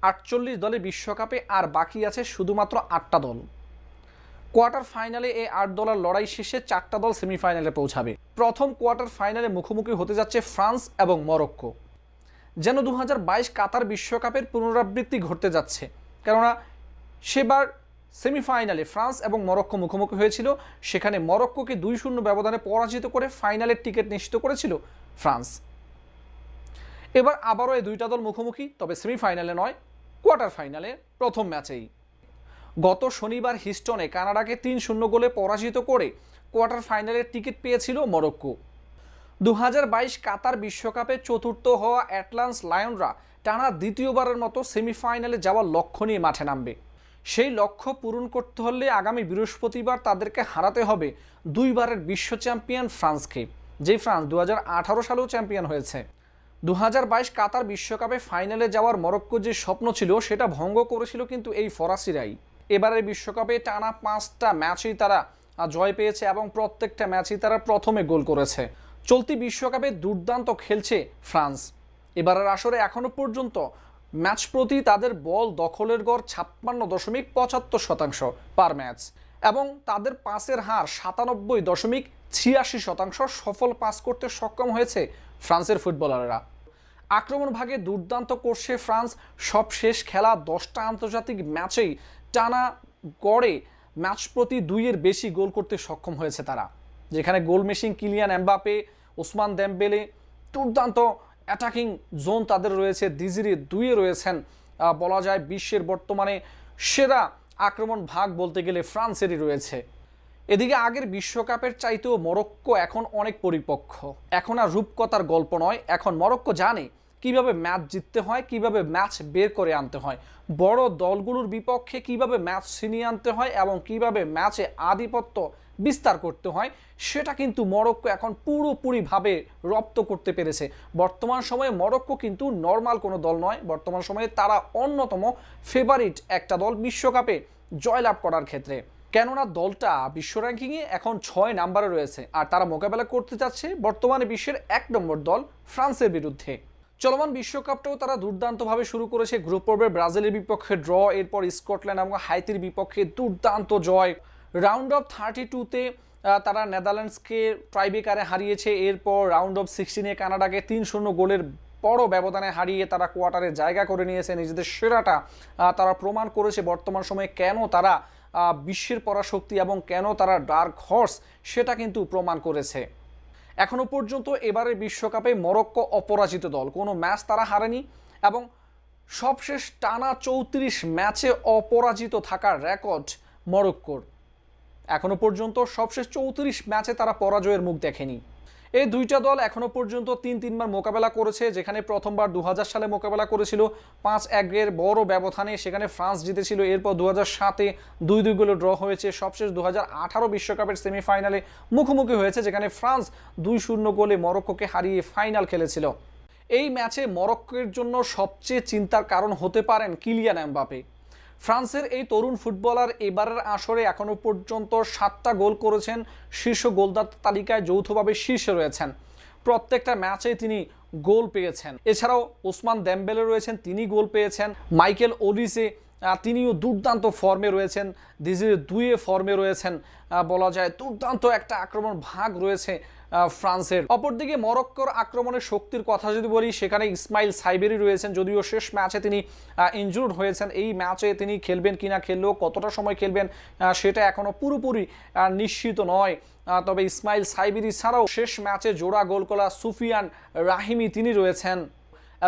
48 দলের বিশ্বকাপে আর বাকি আছে শুধুমাত্র 8টা দল। কোয়ার্টার ফাইনালে এই 8 দলের লড়াই শেষে 4টা দল সেমিফাইনালে পৌঁছাবে। প্রথম কোয়ার্টার ফাইনালে মুখোমুখি হতে যাচ্ছে ফ্রান্স এবং মরক্কো। যেন 2022 কাতার বিশ্বকাপের পুনরাবৃত্তি ঘটতে যাচ্ছে, কেননা সেবার সেমিফাইনালে ফ্রান্স এবং মরক্কো মুখোমুখি হয়েছিল, সেখানে মরক্কোকে 2-0 ব্যবধানে পরাজিত করে ফাইনালের টিকিট নিশ্চিত করেছিল ফ্রান্স। এবার আবারও এই দুইটা দল মুখোমুখি, তবে সেমিফাইনালে নয়, কোয়ার্টার ফাইনালে প্রথম ম্যাচেই। গত শনিবার হিস্টনে কানাডাকে 3-0 গোলে পরাজিত করে কোয়ার্টার ফাইনালের টিকিট পেয়েছিল মরক্কো। 2022 কাতার বিশ্বকাপে চতুর্থ হওয়া অ্যাটলান্স লায়নরা টানা দ্বিতীয়বারের মতো সেমিফাইনালে যাওয়ার লক্ষ্য নিয়ে মাঠে নামবে। সেই লক্ষ্য পূরণ করতে হলে আগামী বৃহস্পতিবার তাদেরকে হারাতে হবে দুইবারের বিশ্ব চ্যাম্পিয়ন ফ্রান্সকে, যে ফ্রান্স 2018 সালেও চ্যাম্পিয়ন হয়েছে। 2022 কাতার বিশ্বকাপে ফাইনালে যাওয়ার মরক্কোর যে স্বপ্ন ছিল সেটা ভঙ্গ করেছিল কিন্তু এই ফরাসিরাই। এবারের বিশ্বকাপে টানা 5টা ম্যাচেই তারা জয় পেয়েছে এবং প্রত্যেকটা ম্যাচেই তারা প্রথমে গোল করেছে। চলতি বিশ্বকাপে দুর্দান্ত খেলছে ফ্রান্স। এবারের আসরে এখনো পর্যন্ত ম্যাচ প্রতি তাদের বল দখলের গড় 56.75% পার ম্যাচ এবং তাদের পাসের হার 97.86%। সফল পাস করতে সক্ষম হয়েছে ফ্রান্সের ফুটবলাররা। আক্রমণ ভাগে দুর্দান্ত করছে ফ্রান্স। সব শেষ খেলা 10টা আন্তর্জাতিক ম্যাচেই টানা গড়ে ম্যাচ প্রতি 2-এর বেশি গোল করতে সক্ষম হয়েছে তারা, যেখানে goal machine Kylian Mbappe, Osman দেমবেলে, দুর্দান্ত অ্যাটাকিং জোন তাদের রয়েছে, দিজিরি দুইয়ে রয়েছেন। বলা যায় বিশ্বের বর্তমানে সেরা আক্রমণ ভাগ বলতে গেলে ফ্রান্সেরই রয়েছে। এদিকে আগের বিশ্বকাপের চাইতেও মরক্কো এখন অনেক পরিপক্ক। এখন আর রূপকথার গল্প নয়, এখন মরক্কো জানে কিভাবে ম্যাচ জিততে হয়, কিভাবে ম্যাচ বের করে আনতে হয়, বড় দলগুলোর বিপক্ষে কিভাবে ম্যাচ ছিনিয়ে আনতে হয় এবং কিভাবে ম্যাচে আধিপত্য বিস্তার করতে হয়, সেটা কিন্তু মরক্কো এখন পুরোপুরিভাবে রপ্ত করতে পেরেছে। বর্তমান সময়ে মরক্কো কিন্তু নর্মাল কোনো দল নয়, বর্তমান সময়ে তারা অন্যতম ফেভারিট একটা দল বিশ্বকাপে জয়লাভ করার ক্ষেত্রে, কেননা দলটা বিশ্ব র্যাঙ্কিংয়ে এখন 6 নম্বরে রয়েছে আর তারা মোকাবেলা করতে যাচ্ছে বর্তমানে বিশ্বের 1 নম্বর দল ফ্রান্সের বিরুদ্ধে। চলমান বিশ্বকাপটাও তারা দুর্দান্তভাবে শুরু করেছে। গ্রুপ পর্বে ব্রাজিলের বিপক্ষে ড্র, এরপর স্কটল্যান্ড এবং হাইতির বিপক্ষে দুর্দান্ত জয়। রাউন্ড অফ 32-তে তারা নেদারল্যান্ডসকে ট্রাইবেকারে হারিয়েছে। এরপর রাউন্ড অফ 16-এ কানাডাকে 3-0 গোলের বড় ব্যবধানে হারিয়ে তারা কোয়ার্টারে জায়গা করে নিয়েছে। নিজেদের সেরাটা তারা প্রমাণ করেছে বর্তমান সময়ে কেন তারা বিশ্বের পরাশক্তি এবং কেন তারা ডার্ক হর্স, সেটা কিন্তু প্রমাণ করেছে। এখনো পর্যন্ত এবারের বিশ্বকাপে মরক্কো অপরাজিত দল, কোনো ম্যাচ তারা হারেনি এবং সবশেষ টানা 34 ম্যাচে অপরাজিত থাকার রেকর্ড মরক্কোর। এখনো পর্যন্ত সবশেষ 34 ম্যাচে তারা পরাজয়ের মুখ দেখেনি। এই দুইটা দল এখনো পর্যন্ত 3-3বার মোকাবেলা করেছে, যেখানে প্রথমবার 2000 সালে মোকাবেলা করেছিল 5-1-এর বড় ব্যবধানে, সেখানে ফ্রান্স জিতেছিল। এরপর 2007-এ 2-2 গোলে ড্র হয়েছে। সবশেষ 2018 বিশ্বকাপের সেমিফাইনালে মুখোমুখি হয়েছে, যেখানে ফ্রান্স 2-0 গোলে মরক্কোকে হারিয়ে ফাইনাল খেলেছিল। এই ম্যাচে মরক্কোর জন্য সবচেয়ে চিন্তার কারণ হতে পারেন কিলিয়ান এমবাপে। ফ্রান্সের এই তরুণ ফুটবলার এবারের আসরে এখনো পর্যন্ত 7টা গোল করেছেন, শীর্ষ গোলদাতা তালিকায় যৌথভাবে শীর্ষে রয়েছেন। প্রত্যেকটা ম্যাচে তিনি গোল পেয়েছেন। এছাড়াও ওসমান দেমবেলে রয়েছেন, তিনি গোল পেয়েছেন। মাইকেল ওলিসে তিনিও দুর্দান্ত ফর্মে রয়েছেন। দিজির দুইয়ে ফর্মে রয়েছেন। বলা যায় দুর্দান্ত একটা আক্রমণ ভাগ রয়েছে ফ্রান্সের। অপরদিকে মরক্কোর আক্রমণের শক্তির কথা যদি বলি, সেখানে ইসমাইল সাইবেরি রয়েছেন, যদিও শেষ ম্যাচে তিনি ইনজুর্ড হয়েছেন। এই ম্যাচে তিনি খেলবেন কিনা, খেললেও কতটা সময় খেলবেন সেটা এখনও পুরোপুরি নিশ্চিত নয়। তবে ইসমাইল সাইবেরি ছাড়াও শেষ ম্যাচে জোড়া গোল করা সুফিয়ান রাহিমি তিনি রয়েছেন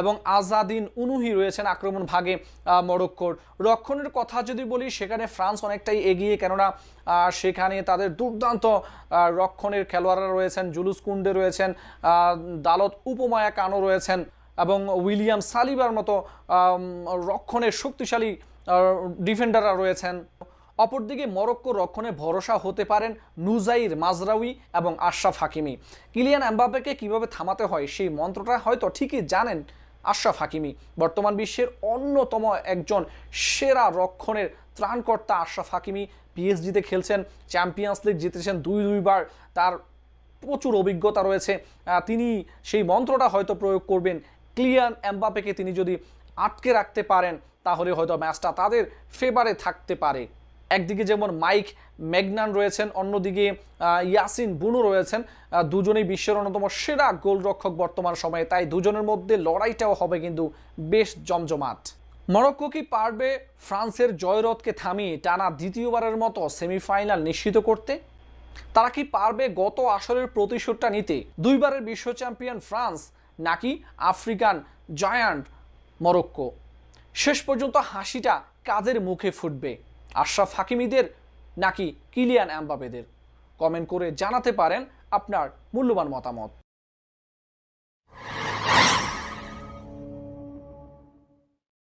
এবং আজাদিন উনুহি রয়েছেন আক্রমণ ভাগে মরক্কোর। রক্ষণের কথা যদি বলি, সেখানে ফ্রান্স অনেকটাই এগিয়ে, কেননা সেখানে তাদের দুর্দান্ত রক্ষণের খেলোয়াড়রা রয়েছেন। জুলুস কুন্ডে রয়েছেন, দালত উপমায়া কানো রয়েছেন এবং উইলিয়াম সালিবার মতো রক্ষণের শক্তিশালী ডিফেন্ডাররা রয়েছেন। অপরদিকে মরক্কোর রক্ষণে ভরসা হতে পারেন নুজাইর মাজরাউই এবং আশরাফ হাকিমি। কিলিয়ান এমবাপ্পেকে কিভাবে থামাতে হয় সেই মন্ত্রটা হয়তো ঠিকই জানেন আশরাফ হাকিমি। বর্তমান বিশ্বের অন্যতম একজন সেরা রক্ষণের ত্রাণকর্তা আশরাফ হাকিমি। পিএসজিতে খেলছেন, চ্যাম্পিয়ন্স লিগ জিতেছেন 2-2বার, তার প্রচুর অভিজ্ঞতা রয়েছে। তিনি সেই মন্ত্রটা হয়তো প্রয়োগ করবেন। কিলিয়ান এমবাপ্পেকে তিনি যদি আটকে রাখতে পারেন তাহলে হয়তো ম্যাচটা তাদের ফেভারে থাকতে পারে। একদিকে যেমন মাইক ম্যাগনান রয়েছেন, অন্যদিকে ইয়াসিন বুনো রয়েছেন, দুজনেই বিশ্বের অন্যতম সেরা গোলরক্ষক বর্তমান সময়ে, তাই দুজনের মধ্যে লড়াইটাও হবে কিন্তু বেশ জমজমাট। মরক্কো কি পারবে ফ্রান্সের জয়রথকে থামিয়ে টানা দ্বিতীয়বারের মতো সেমিফাইনাল নিশ্চিত করতে? তারা কি পারবে গত আসরের প্রতিশোধটা নিতে? দুইবারের বিশ্ব চ্যাম্পিয়ন ফ্রান্স নাকি আফ্রিকান জায়ান্ট মরক্কো? শেষ পর্যন্ত হাসিটা কাদের মুখে ফুটবে, আশরাফ হাকিমিদের নাকি কিলিয়ান এমবাপেদের? কমেন্ট করে জানাতে পারেন আপনার মূল্যবান মতামত।